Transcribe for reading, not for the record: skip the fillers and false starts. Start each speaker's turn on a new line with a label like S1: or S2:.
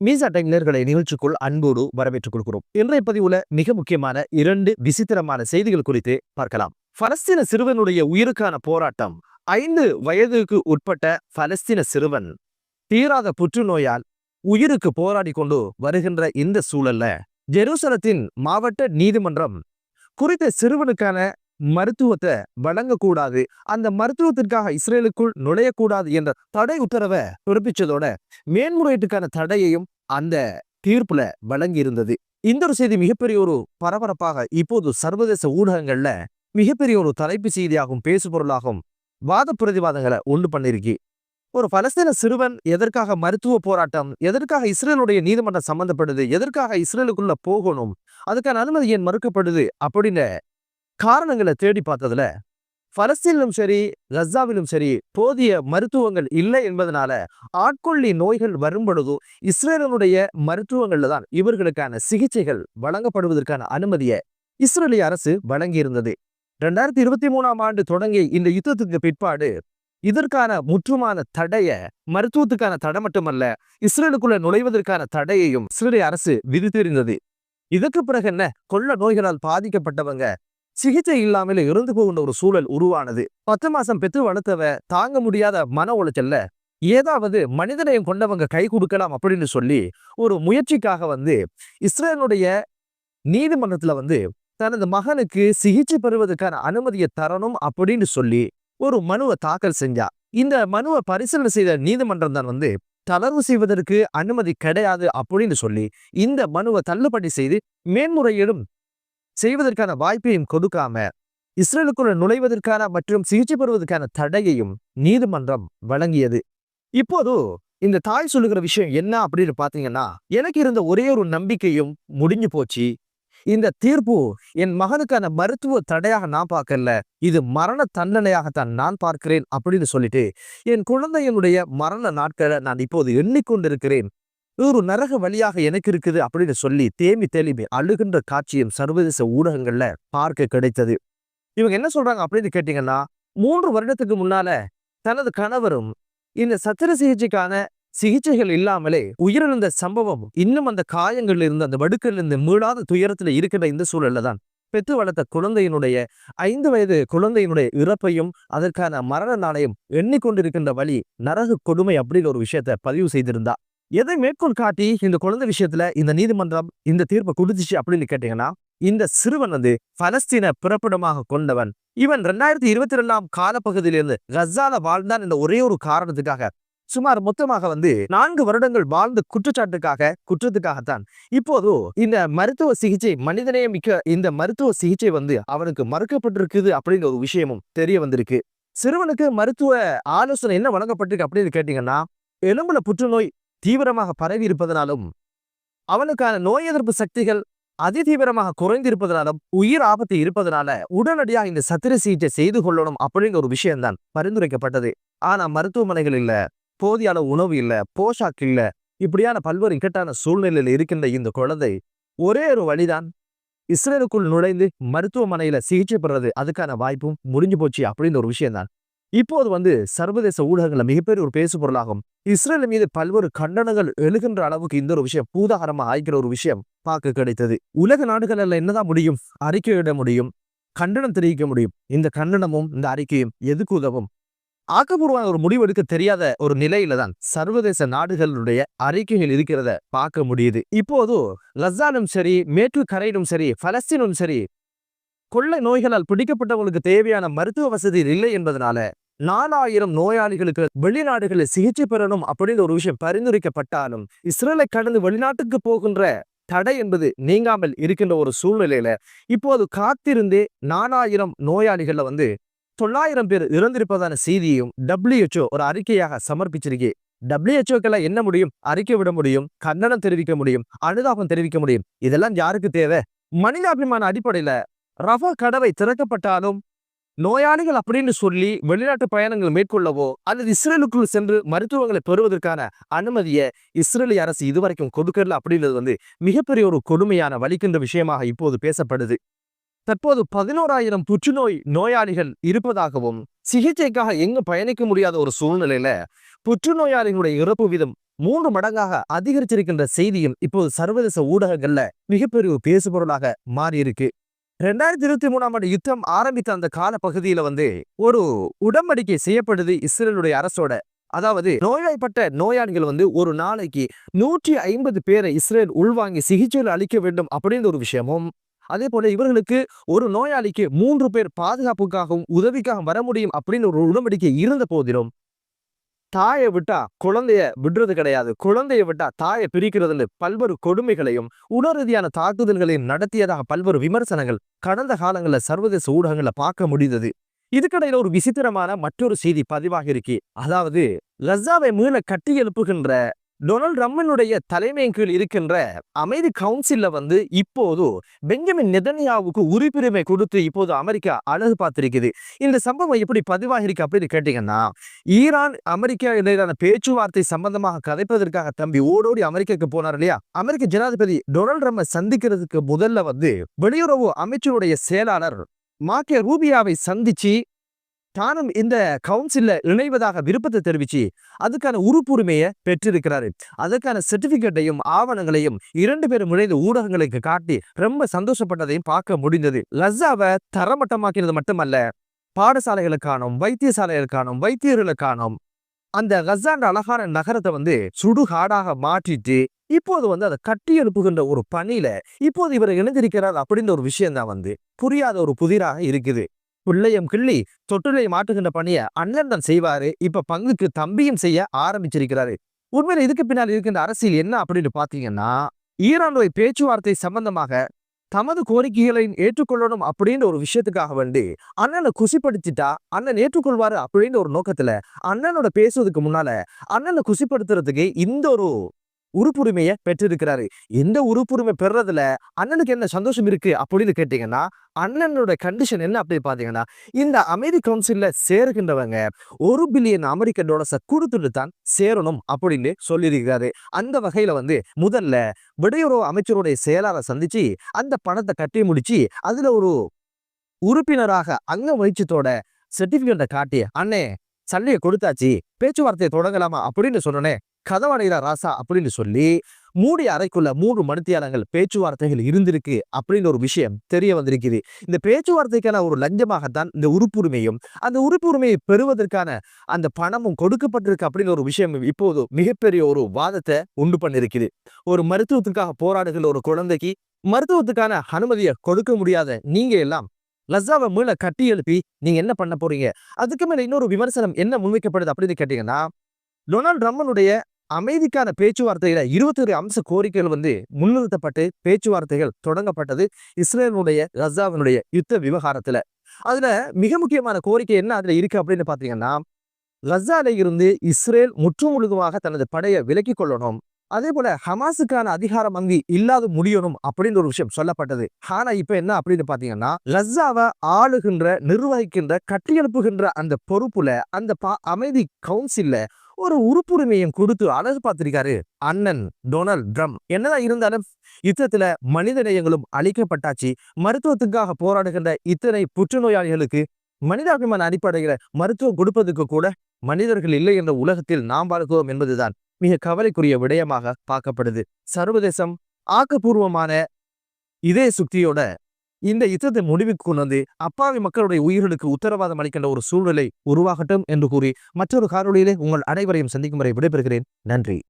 S1: மீசா tech நேயர்களை நிகழ்ச்சிக்குள் அன்போடு வரவேற்றுக் கொள்கிறோம். இன்றைய பதிவுல மிக முக்கியமான 2 விசித்திரமான செய்திகள் குறித்து பார்க்கலாம். பலஸ்தீன சிறுவனுடைய உயிருக்கான போராட்டம். 5 வயதுக்கு உட்பட்ட பலஸ்தீன சிறுவன் தீராத புற்றுநோயால் உயிருக்கு போராடி கொண்டு வருகின்ற இந்த சூழல்ல ஜெருசலத்தின் மாவட்ட நீதிமன்றம் குறித்த சிறுவனுக்கான மருத்துவத்தை வழங்கக்கூடாது, அந்த மருத்துவத்திற்காக இஸ்ரேலுக்குள் நுழையக்கூடாது என்ற தடை உத்தரவை பிறப்பிச்சதோட மேன்முறையீட்டுக்கான தடையையும் அந்த தீர்ப்புல வழங்கி இருந்தது. இந்த ஒரு செய்தி மிகப்பெரிய ஒரு பரபரப்பாக இப்போது சர்வதேச ஊடகங்கள்ல மிகப்பெரிய ஒரு தலைப்பு செய்தியாகவும் பேசுபொருளாகவும் வாத பிரதிவாதங்களை உண்டு பண்ணிருக்கு. ஒரு பலஸ்தீன சிறுவன் எதற்காக மருத்துவ போராட்டம், எதற்காக இஸ்ரேலுடைய நீதிமன்றம் சம்பந்தப்படுது, எதற்காக இஸ்ரேலுக்குள்ள போகணும், அதுக்கான அனுமதி ஏன் மறுக்கப்படுது அப்படின்னு காரணங்களை தேடி பார்த்ததுல பலஸ்தீனிலும் சரி கசாவிலும் சரி போதிய மருத்துவங்கள் இல்லை என்பதனால ஆட்கொள்ளி நோய்கள் வரும் பொழுதோ இஸ்ரேலினுடைய மருத்துவங்கள்ல தான் இவர்களுக்கான சிகிச்சைகள் வழங்கப்படுவதற்கான அனுமதியை இஸ்ரேலிய அரசு வழங்கியிருந்தது. 2023ஆம் ஆண்டு தொடங்கிய இந்த யுத்தத்துக்கு பிற்பாடு இதற்கான முற்றுமான தடைய, மருத்துவத்துக்கான தடை மட்டுமல்ல இஸ்ரேலுக்குள்ள நுழைவதற்கான தடையையும் இஸ்ரேலிய அரசு விதித்திருந்தது. இதற்கு பிறகு என்ன, கொள்ள நோய்களால் பாதிக்கப்பட்டவங்க சிகிச்சை இல்லாமல் இறந்து போகின்ற ஒரு சூழல் உருவானது. 10 மாசம் பெற்று வளர்த்தவ தாங்க முடியாத மன உளைச்சல்ல ஏதாவது மனிதநேயம் கொண்டவங்க கை கொடுக்கலாம் அப்படின்னு சொல்லி ஒரு முயற்சிக்காக இஸ்ரேலுடைய நீதிமன்றத்துல தனது மகனுக்கு சிகிச்சை பெறுவதற்கான அனுமதியை தரணும் அப்படின்னு சொல்லி ஒரு மனுவை தாக்கல் செஞ்சா. இந்த மனுவை பரிசீலனை செய்த நீதிமன்றம் தான் தளர்வு செய்வதற்கு அனுமதி கிடையாது அப்படின்னு சொல்லி இந்த மனுவை தள்ளுபடி செய்து மேன்முறையீடும் செய்வதற்கான வாய்ப்பையும் கொடுக்காம இஸ்ரேலுக்குள்ள நுழைவதற்கான மற்றும் சிகிச்சை பெறுவதற்கான தடையையும் நீதிமன்றம் வழங்கியது. இப்போது இந்த தாய் சொல்லுகிற விஷயம் என்ன அப்படின்னு பாத்தீங்கன்னா, எனக்கு இருந்த ஒரே ஒரு நம்பிக்கையும் முடிஞ்சு போச்சு. இந்த தீர்ப்பு என் மகனுக்கான மருத்துவ தடையாக நான் பார்க்கல, இது மரண தண்டனையாகத்தான் நான் பார்க்கிறேன் அப்படின்னு சொல்லிட்டு என் குழந்தையினுடைய மரண நாட்களை நான் இப்போது எண்ணிக்கொண்டிருக்கிறேன், ஒரு நரக வழியாக எனக்கு இருக்குது அப்படின்னு சொல்லி தேம்பி தெளிமை அழுகின்ற காட்சியும் சர்வதேச ஊடகங்கள்ல பார்க்க கிடைத்தது. இவங்க என்ன சொல்றாங்க அப்படின்னு கேட்டீங்கன்னா, 3 வருடத்துக்கு முன்னால தனது கணவரும் இந்த சத்திர சிகிச்சைக்கான சிகிச்சைகள் இல்லாமலே உயிரிழந்த சம்பவம் இன்னும் அந்த காயங்கள் இருந்து அந்த வடுக்கில் இருந்து மீளாத துயரத்துல இருக்கிற இந்த சூழல்ல தான் பெற்று வளர்த்த குழந்தையினுடைய 5 வயது குழந்தையினுடைய இறப்பையும் அதற்கான மரண நாளையும் எண்ணிக்கொண்டிருக்கின்ற வழி நரக கொடுமை அப்படின்னு ஒரு விஷயத்த பதிவு செய்திருந்தா. எதை மேற்கோள் காட்டி இந்த குழந்தை விஷயத்துல இந்த நீதிமன்றம் இந்த தீர்ப்பை கொடுத்துச்சு அப்படின்னு கேட்டீங்கன்னா, இந்த சிறுவன் பலஸ்தீன பிறப்பிடமாக கொண்டவன். இவன் 2022ஆம் காலப்பகுதியிலிருந்து கசால வாழ்ந்தான் என்ற ஒரே ஒரு காரணத்துக்காக சுமார் மொத்தமாக 4 வருடங்கள் வாழ்ந்த குற்றத்துக்காகத்தான் இப்போது இந்த மருத்துவ சிகிச்சை, மனிதநேயமிக்க இந்த மருத்துவ சிகிச்சை அவனுக்கு மறுக்கப்பட்டிருக்குது அப்படிங்கிற ஒரு விஷயமும் தெரிய வந்திருக்கு. சிறுவனுக்கு மருத்துவ ஆலோசனை என்ன வழங்கப்பட்டிருக்கு அப்படின்னு கேட்டீங்கன்னா, எலும்புல புற்றுநோய் தீவிரமாக பரவி இருப்பதனாலும் அவனுக்கான நோய் எதிர்ப்பு சக்திகள் அதிதீவிரமாக குறைந்திருப்பதனாலும் உயிர் ஆபத்து இருப்பதனால உடனடியாக இந்த சத்திர சிகிச்சை செய்து கொள்ளணும் அப்படிங்கிற ஒரு விஷயம்தான் பரிந்துரைக்கப்பட்டது. ஆனா மருத்துவமனைகள் இல்ல, போதிய அளவு உணவு இல்ல, போஷாக்கு இல்ல, இப்படியான பல்வேறு இக்கட்டான சூழ்நிலையில் இருக்கின்ற இந்த குழந்தை ஒரே ஒரு வழிதான், இஸ்ரேலுக்குள் நுழைந்து மருத்துவமனையில சிகிச்சை பெறுறது. அதுக்கான வாய்ப்பும் முடிஞ்சு போச்சு அப்படின்னு ஒரு விஷயம் தான் இப்போது சர்வதேச ஊடகங்கள்ல மிகப்பெரிய ஒரு பேசு பொருளாகும். இஸ்ரேல் மீது பல்வேறு கண்டனங்கள் எழுகின்ற அளவுக்கு இந்த ஒரு விஷயம் பூதாகரமா ஆகிக்கிற ஒரு விஷயம் பார்க்க கிடைத்தது. உலக நாடுகள் என்னதான் முடியும், அறிக்கையிட முடியும், கண்டனம் தெரிவிக்க முடியும். இந்த கண்டனமும் இந்த அறிக்கையும் எதுக்கு உதவும்? ஆக்கப்பூர்வமான ஒரு முடிவு எடுக்க தெரியாத ஒரு நிலையில தான் சர்வதேச நாடுகளுடைய அறிக்கைகள் இருக்கிறத பார்க்க முடியுது. இப்போது கசாலும் சரி, மேற்கு கரையிலும் சரி, பலஸ்தீனும் சரி, கொள்ளை நோய்களால் பிடிக்கப்பட்டவங்களுக்கு தேவையான மருத்துவ வசதி இல்லை என்பதனால 4000 நோயாளிகளுக்கு வெளிநாடுகளில் சிகிச்சை பெறணும் அப்படின்னு ஒரு விஷயம் பரிந்துரைக்கப்பட்டாலும் இஸ்ரேலை கடந்து வெளிநாட்டுக்கு போகின்ற தடை என்பது நீங்காமல் இருக்கின்ற ஒரு சூழ்நிலையில இப்போது காத்திருந்தே 4000 நோயாளிகள்ல 900 பேர் இறந்திருப்பதான செய்தியையும் WHO ஒரு அறிக்கையாக சமர்ப்பிச்சிருக்கே. WHO என்ன முடியும்? அறிக்கை விட முடியும், கண்டனம் தெரிவிக்க முடியும், அனுதாபம் தெரிவிக்க முடியும். இதெல்லாம் யாருக்கு தேவை? மனிதாபிமான அடிப்படையில ரஃபா கடவை திறக்கப்பட்டாலும் நோயாளிகள் அப்படின்னு சொல்லி வெளிநாட்டு பயணங்கள் மேற்கொள்ளவோ அல்லது இஸ்ரேலுக்குள் சென்று மருத்துவங்களை பெறுவதற்கான அனுமதியை இஸ்ரேலிய அரசு இதுவரைக்கும் கொடுக்கல அப்படின்றது மிகப்பெரிய ஒரு கொடுமையான வலிக்கின்ற விஷயமாக இப்போது பேசப்படுது. தற்போது 11,000 புற்றுநோய் நோயாளிகள் இருப்பதாகவும் சிகிச்சைக்காக எங்கு பயணிக்க முடியாத ஒரு சூழ்நிலையில புற்றுநோயாளிகளுடைய இறப்பு வீதம் 3 மடங்காக அதிகரிச்சிருக்கின்ற செய்தியும் இப்போது சர்வதேச ஊடகங்கள்ல மிகப்பெரிய ஒரு பேசுபொருளாக மாறி இருக்கு. 2023ஆம் ஆண்டு யுத்தம் ஆரம்பித்த அந்த கால பகுதியில ஒரு உடன்படிக்கை செய்யப்படுது இஸ்ரேலுடைய அரசோட. அதாவது நோய்வாய்ப்பட்ட நோயாளிகள் ஒரு நாளைக்கு 150 பேரை இஸ்ரேல் உள்வாங்கி சிகிச்சையில் அளிக்க வேண்டும் அப்படின்ற ஒரு விஷயமும், அதே போல இவர்களுக்கு ஒரு நோயாளிக்கு 3 பேர் பாதுகாப்புக்காகவும் உதவிக்காகவும் வர முடியும் அப்படின்னு ஒரு உடன்படிக்கை இருந்த போதிலும், தாயை விட்டா குழந்தைய விடுறது கிடையாது, குழந்தைய விட்டா தாயை பிரிக்கிறதுல பல்வேறு கொடுமைகளையும் உடல் ரீதியான தாக்குதல்களையும் நடத்தியதாக பல்வேறு விமர்சனங்கள் கடந்த காலங்களில் சர்வதேச ஊடகங்கள்ல பார்க்க முடிந்தது. இதுக்கிடையில ஒரு விசித்திரமான மற்றொரு செய்தி பதிவாக இருக்கு. அதாவது கசாவை மீள கட்டி எழுப்புகின்ற டொனால்ட் ட்ரம்பினுடைய தலைமையின் கீழ் இருக்கின்ற அமைதி கவுன்சில்ல இப்போது பெஞ்சமின் நெதன்யாவுக்கு உறுப்பினரை கொடுத்து இப்போது அமெரிக்கா அழகு பார்த்திருக்குது. இந்த சம்பவம் எப்படி பதிவாக இருக்கு அப்படின்னு கேட்டீங்கன்னா, ஈரான் அமெரிக்கா இடையிலான பேச்சுவார்த்தை சம்பந்தமாக கதைப்பதற்காக தம்பி ஓடோடி அமெரிக்காவுக்கு போனார் இல்லையா, அமெரிக்க ஜனாதிபதி டொனால்ட் ட்ரம்பை சந்திக்கிறதுக்கு முதல்ல வெளியுறவு அமைச்சருடைய செயலாளர் மார்க்கோ ரூபியோவை சந்திச்சு தானும் இந்த கவுன்சில்ல இணைவதாக விருப்பத்தை தெரிவிச்சு அதுக்கான உறுப்புரிமையை பெற்றிருக்கிறாரு. அதுக்கான சர்டிபிகேட்டையும் ஆவணங்களையும் 2 பேரும் இணைந்து ஊடகங்களுக்கு காட்டி ரொம்ப சந்தோஷப்பட்டதையும் பார்க்க முடிந்தது. கசாவை தரமட்டமாக்கினது மட்டுமல்ல, பாடசாலைகளுக்கானும் வைத்தியசாலைகளுக்கானும் வைத்தியர்களுக்கானும் அந்த கசாண்ட அழகான நகரத்தை சுடுகாடாக மாற்றிட்டு இப்போது அதை கட்டி எழுப்புகின்ற ஒரு பணியில இப்போது இவர் இணைந்திருக்கிறார் அப்படின்ற ஒரு விஷயம் தான் புரியாத ஒரு புதிராக இருக்குது. பிள்ளையும் கிள்ளி தொட்டிலையும் மாட்டுகின்ற பணியை அண்ணன் தான் செய்வாரு. இப்ப பங்குக்கு தம்பியும் செய்ய ஆரம்பிச்சிருக்கிறாரு. உண்மையில இதுக்கு பின்னால் இருக்கின்ற அரசியல் என்ன அப்படின்னு பாத்தீங்கன்னா, ஈரானுடைய பேச்சுவார்த்தை சம்பந்தமாக தமது கோரிக்கைகளை ஏற்றுக்கொள்ளணும் அப்படின்ற ஒரு விஷயத்துக்காக அண்ணனை குசிப்படுத்திட்டா அண்ணன் ஏற்றுக்கொள்வாரு அப்படின்ற ஒரு நோக்கத்துல அண்ணனோட பேசுவதற்கு முன்னால அண்ணனை குசிப்படுத்துறதுக்கு இந்த ஒரு உறுப்புரிமையை பெற்றிருக்கிறாரு. இந்த உறுப்புரிமை பெறதுல அண்ணனுக்கு என்ன சந்தோஷம் இருக்கு அப்படின்னு கேட்டீங்கன்னா, அண்ணனோட கண்டிஷன் என்ன அப்படின்னு பாத்தீங்கன்னா, இந்த அமைதி கவுன்சில்ல சேருகின்றவங்க $1 பில்லியன் அமெரிக்க டாலர்ஸை கொடுத்துட்டு தான் சேரணும் அப்படின்னு சொல்லியிருக்கிறாரு. அந்த வகையில முதல்ல வெளியுறவு அமைச்சருடைய செயலாளர் சந்திச்சு அந்த பணத்தை கட்டி முடிச்சு அதுல ஒரு உறுப்பினராக அங்க வகிச்சத்தோட சர்டிபிகேட்டை காட்டி, அண்ணே சண்டையை கொடுத்தாச்சு, பேச்சுவார்த்தையை தொடங்கலாமா அப்படின்னு சொன்னோன்னே கதவடைகிற ராசா அப்படின்னு சொல்லி மூடிய அறைக்குள்ள 3 மணித்தியாலங்கள் பேச்சுவார்த்தைகள் இருந்திருக்கு அப்படின்னு ஒரு விஷயம் தெரிய வந்திருக்குது. இந்த பேச்சுவார்த்தைக்கான ஒரு லஞ்சமாகத்தான் இந்த உறுப்புரிமையும் அந்த உறுப்புரிமையை பெறுவதற்கான அந்த பணமும் கொடுக்கப்பட்டிருக்கு அப்படின்னு ஒரு விஷயம் இப்போது மிகப்பெரிய ஒரு வாதத்தை உண்டு பண்ணிருக்குது. ஒரு மருத்துவத்துக்காக போராடுகிற ஒரு குழந்தைக்கு மருத்துவத்துக்கான அனுமதியை கொடுக்க முடியாத நீங்க எல்லாம் கசாவை மீள கட்டி எழுப்பி நீங்க என்ன பண்ண போறீங்க? அதுக்கு மேல இன்னொரு விமர்சனம் என்ன முன்வைக்கப்படுது அப்படின்னு கேட்டீங்கன்னா, டொனால்ட் ட்ரம்பினுடைய அமைதிக்கான பேச்சுவார்த்தையில 21 அம்ச கோரிக்கைகள் முன்னிறுத்தப்பட்டு பேச்சுவார்த்தைகள் தொடங்கப்பட்டது இஸ்ரேலுடைய கசாவினுடைய யுத்த விவகாரத்துல. அதுல மிக முக்கியமான கோரிக்கை என்ன அதுல இருக்கு அப்படின்னு பாத்தீங்கன்னா, கசால இருந்து இஸ்ரேல் முற்றுமுழுதுமாக தனது படையை விலக்கிக் கொள்ளணும், அதே போல ஹமாஸுக்கான அதிகாரம் இல்லாத முடியணும் அப்படின்னு ஒரு விஷயம் சொல்லப்பட்டது. ஆனா இப்ப என்ன அப்படின்னு பாத்தீங்கன்னா, கசாவை ஆளுகின்ற நிர்வகிக்கின்ற கட்டியெழுப்புகின்ற அந்த பொறுப்புல அந்த அமைதி கவுன்சில்ல ஒரு உறுப்புரிமையும் கொடுத்து அழகு பார்த்திருக்காரு அண்ணன் டொனால்ட் ட்ரம்ப். என்னதான் இருந்தாலும் யுத்தத்துல மனித நேயங்களும் அழிக்கப்பட்டாச்சு. மருத்துவத்துக்காக போராடுகின்ற இத்தனை புற்றுநோயாளிகளுக்கு மனிதாபிமான அடிப்படையில மருத்துவம் கொடுப்பதற்கு கூட மனிதர்கள் இல்லை என்ற உலகத்தில் நாம் வாழ்கிறோம் என்பதுதான் மிக கவலைக்குரிய விடயமாக பார்க்கப்படுது. சர்வதேசம் ஆக்கப்பூர்வமான இதே சுக்தியோட இந்த யுத்தத்தை முடிவுக்கு கொண்டு அப்பாவி மக்களுடைய உயிர்களுக்கு உத்தரவாதம் அளிக்கின்ற ஒரு சூழ்நிலை உருவாகட்டும் என்று கூறி மற்றொரு காணொளியிலே உங்கள் அனைவரையும் சந்திக்கும் வரை விடைபெறுகிறேன். நன்றி.